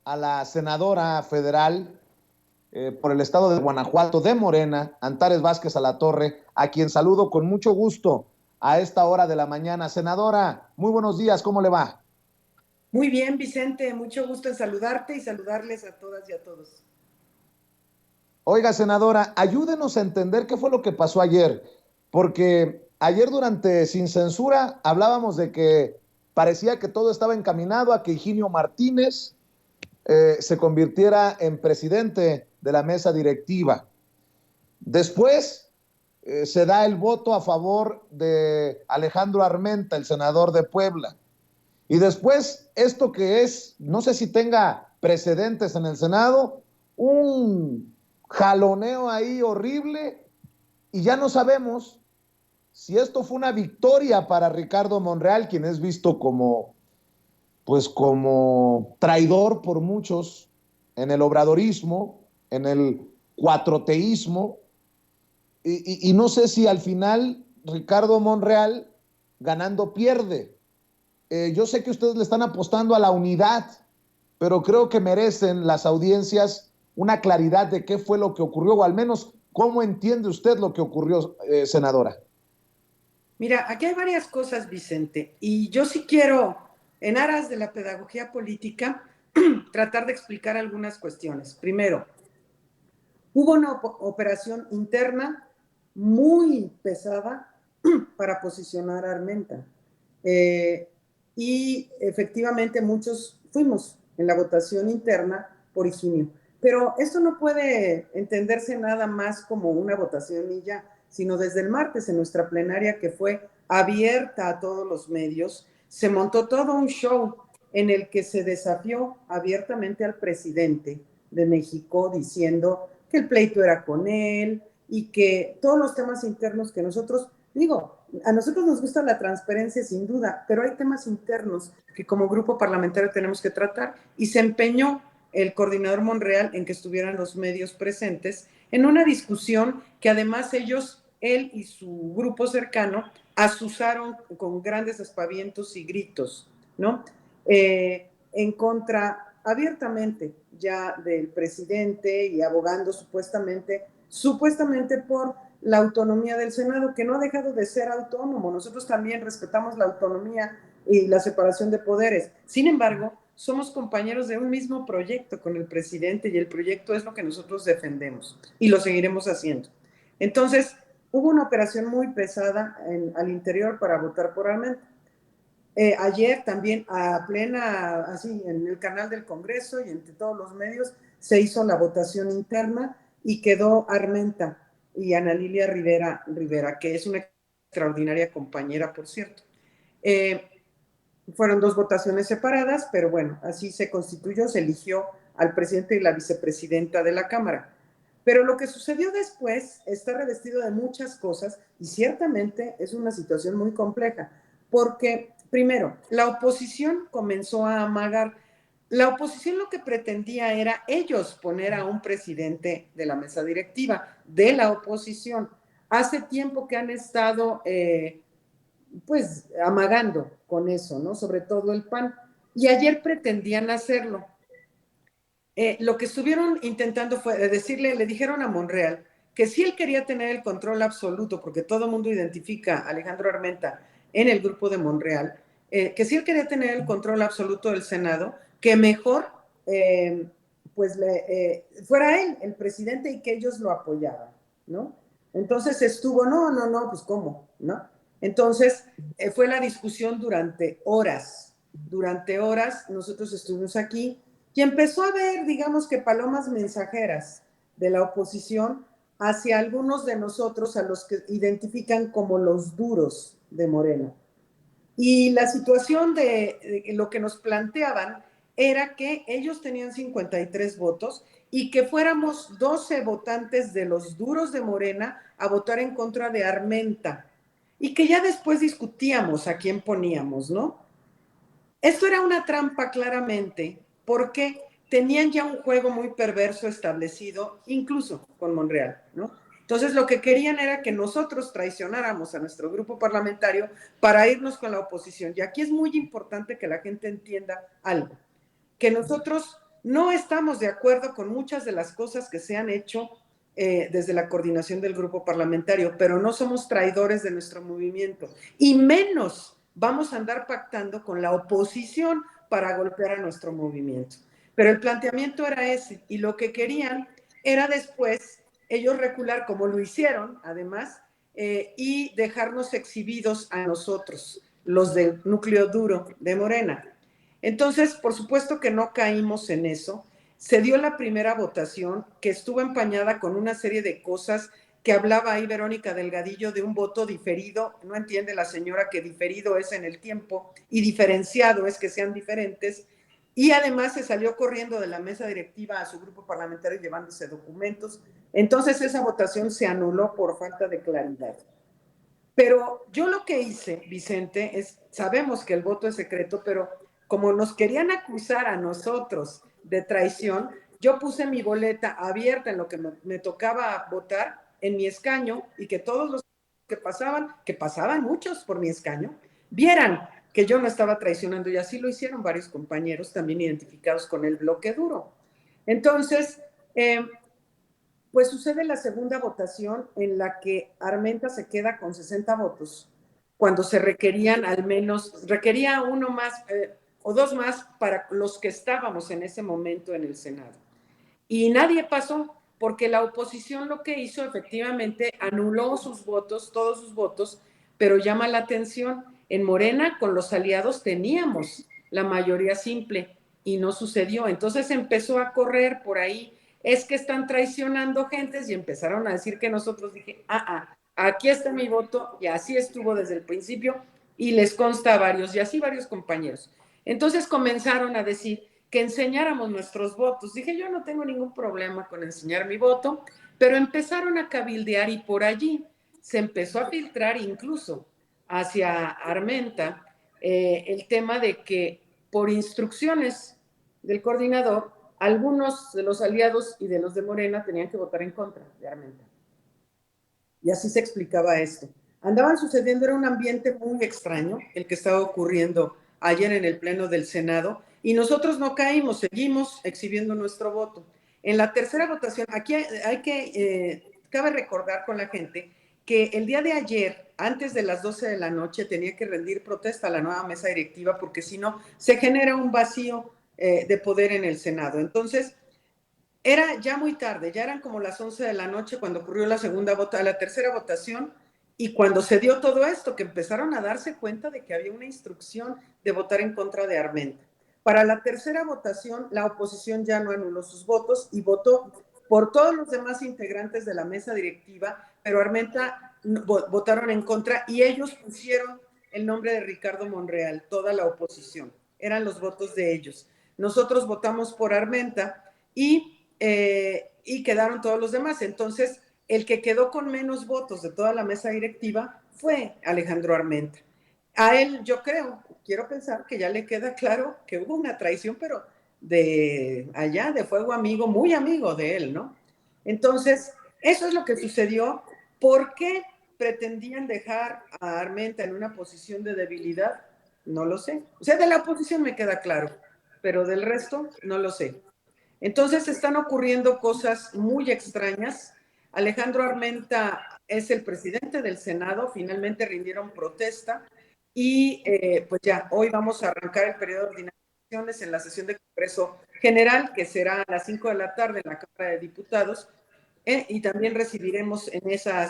a la senadora federal por el estado de Guanajuato de Morena, Antares Vázquez Alatorre, a quien saludo con mucho gusto a esta hora de la mañana. Senadora, muy buenos días, ¿cómo le va? Muy bien, Vicente, mucho gusto en saludarte y saludarles a todas y a todos. Oiga, senadora, ayúdenos a entender qué fue lo que pasó ayer, porque ayer durante Sin Censura hablábamos de que parecía que todo estaba encaminado a que Higinio Martínez se convirtiera en presidente de la mesa directiva. Después se da el voto a favor de Alejandro Armenta, el senador de Puebla. Y después, esto que es, no sé si tenga precedentes en el Senado, un jaloneo ahí horrible y ya no sabemos si esto fue una victoria para Ricardo Monreal, quien es visto como, pues como traidor por muchos en el obradorismo, en el cuatroteísmo, y no sé si al final Ricardo Monreal ganando pierde. Yo sé que ustedes le están apostando a la unidad, pero creo que merecen las audiencias una claridad de qué fue lo que ocurrió, o al menos cómo entiende usted lo que ocurrió, senadora. Mira, aquí hay varias cosas, Vicente, y yo sí quiero, en aras de la pedagogía política, tratar de explicar algunas cuestiones. Primero, hubo una operación interna muy pesada para posicionar a Armenta. Y efectivamente muchos fuimos en la votación interna por Higinio. Pero esto no puede entenderse nada más como una votación y ya, sino desde el martes en nuestra plenaria que fue abierta a todos los medios, se montó todo un show en el que se desafió abiertamente al presidente de México diciendo que el pleito era con él y que todos los temas internos que nosotros, digo, a nosotros nos gusta la transparencia sin duda, pero hay temas internos que como grupo parlamentario tenemos que tratar y se empeñó el coordinador Monreal en que estuvieran los medios presentes en una discusión que además él y su grupo cercano asusaron con grandes aspavientos y gritos, ¿no? En contra abiertamente ya del presidente y abogando supuestamente por la autonomía del Senado, que no ha dejado de ser autónomo. Nosotros también respetamos la autonomía y la separación de poderes. Sin embargo, somos compañeros de un mismo proyecto con el presidente y el proyecto es lo que nosotros defendemos y lo seguiremos haciendo. Entonces, hubo una operación muy pesada al interior para votar por Armenta. Ayer también a plena, así en el canal del Congreso y entre todos los medios, se hizo la votación interna y quedó Armenta y Ana Lilia Rivera, que es una extraordinaria compañera, por cierto. Fueron dos votaciones separadas, pero bueno, así se constituyó, se eligió al presidente y la vicepresidenta de la Cámara. Pero lo que sucedió después está revestido de muchas cosas y ciertamente es una situación muy compleja, porque primero, la oposición comenzó a amagar. La oposición lo que pretendía era ellos poner a un presidente de la mesa directiva de la oposición. Hace tiempo que han estado pues amagando con eso, ¿no? Sobre todo el PAN. Y ayer pretendían hacerlo. Lo que estuvieron intentando fue decirle, le dijeron a Monreal que si él quería tener el control absoluto, porque todo el mundo identifica a Alejandro Armenta en el grupo de Monreal, que si él quería tener el control absoluto del Senado, que mejor pues fuera él el presidente y que ellos lo apoyaran, ¿no? Entonces estuvo, no, pues ¿cómo? ¿No? Entonces fue la discusión durante horas. Durante horas nosotros estuvimos aquí y empezó a haber, digamos que palomas mensajeras de la oposición hacia algunos de nosotros a los que identifican como los duros de Morena. Y la situación de lo que nos planteaban era que ellos tenían 53 votos y que fuéramos 12 votantes de los duros de Morena a votar en contra de Armenta. Y que ya después discutíamos a quién poníamos, ¿no? Esto era una trampa claramente porque tenían ya un juego muy perverso establecido, incluso con Monreal, ¿no? Entonces lo que querían era que nosotros traicionáramos a nuestro grupo parlamentario para irnos con la oposición. Y aquí es muy importante que la gente entienda algo, que nosotros No estamos de acuerdo con muchas de las cosas que se han hecho desde la coordinación del grupo parlamentario, pero no somos traidores de nuestro movimiento y menos vamos a andar pactando con la oposición para golpear a nuestro movimiento. Pero el planteamiento era ese y lo que querían era después ellos recular como lo hicieron, además, y dejarnos exhibidos a nosotros, los del núcleo duro de Morena. Entonces, por supuesto que no caímos en eso. Se dio la primera votación que estuvo empañada con una serie de cosas que hablaba ahí Verónica Delgadillo de un voto diferido. No entiende la señora que diferido es en el tiempo y diferenciado es que sean diferentes. Y además se salió corriendo de la mesa directiva a su grupo parlamentario llevándose documentos. Entonces esa votación se anuló por falta de claridad. Pero yo lo que hice, Vicente, es, sabemos que el voto es secreto, pero como nos querían acusar a nosotros de traición, yo puse mi boleta abierta en lo que me tocaba votar en mi escaño y que todos los que pasaban muchos por mi escaño, vieran que yo no estaba traicionando y así lo hicieron varios compañeros también identificados con el bloque duro. Entonces, pues sucede la segunda votación en la que Armenta se queda con 60 votos, cuando se requerían al menos, requería uno más o dos más para los que estábamos en ese momento en el Senado. Y nadie pasó, porque la oposición lo que hizo efectivamente anuló sus votos, todos sus votos, pero llama la atención, en Morena con los aliados teníamos la mayoría simple y no sucedió. Entonces empezó a correr por ahí, es que están traicionando gentes y empezaron a decir que nosotros, dije, aquí está mi voto y así estuvo desde el principio y les consta a varios y así varios compañeros. Entonces comenzaron a decir que enseñáramos nuestros votos. Dije, yo no tengo ningún problema con enseñar mi voto, pero empezaron a cabildear y por allí se empezó a filtrar incluso hacia Armenta el tema de que por instrucciones del coordinador, algunos de los aliados y de los de Morena tenían que votar en contra de Armenta. Y así se explicaba esto. Andaban sucediendo, era un ambiente muy extraño el que estaba ocurriendo ayer en el Pleno del Senado, y nosotros no caímos, seguimos exhibiendo nuestro voto. En la tercera votación, aquí hay que, cabe recordar con la gente que el día de ayer, antes de las 12 de la noche, tenía que rendir protesta a la nueva mesa directiva, porque si no, se genera un vacío de poder en el Senado. Entonces, era ya muy tarde, ya eran como las 11 de la noche cuando ocurrió la tercera votación y cuando se dio todo esto, que empezaron a darse cuenta de que había una instrucción de votar en contra de Armenta. Para la tercera votación, la oposición ya no anuló sus votos y votó por todos los demás integrantes de la mesa directiva, pero Armenta votaron en contra y ellos pusieron el nombre de Ricardo Monreal, toda la oposición. Eran los votos de ellos. Nosotros votamos por Armenta y quedaron todos los demás. Entonces, el que quedó con menos votos de toda la mesa directiva fue Alejandro Armenta. A él, yo creo, quiero pensar que ya le queda claro que hubo una traición, pero de allá, de fuego amigo, muy amigo de él, ¿no? Entonces, eso es lo que sucedió. ¿Por qué pretendían dejar a Armenta en una posición de debilidad? No lo sé. O sea, de la oposición me queda claro, pero del resto no lo sé. Entonces están ocurriendo cosas muy extrañas. Alejandro Armenta es el presidente del Senado, finalmente rindieron protesta y pues ya, hoy vamos a arrancar el periodo de ordinarias en la sesión de Congreso General, que será a las 5 de la tarde en la Cámara de Diputados, y también recibiremos en esa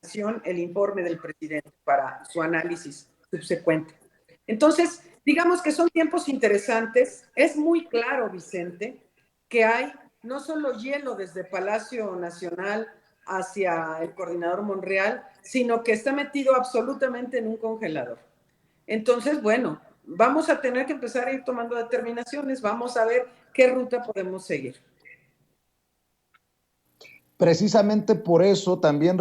sesión el informe del presidente para su análisis subsecuente. Entonces, digamos que son tiempos interesantes. Es muy claro, Vicente, que hay no solo hielo desde Palacio Nacional hacia el coordinador Monreal, sino que está metido absolutamente en un congelador. Entonces, bueno, vamos a tener que empezar a ir tomando determinaciones, vamos a ver qué ruta podemos seguir. Precisamente por eso también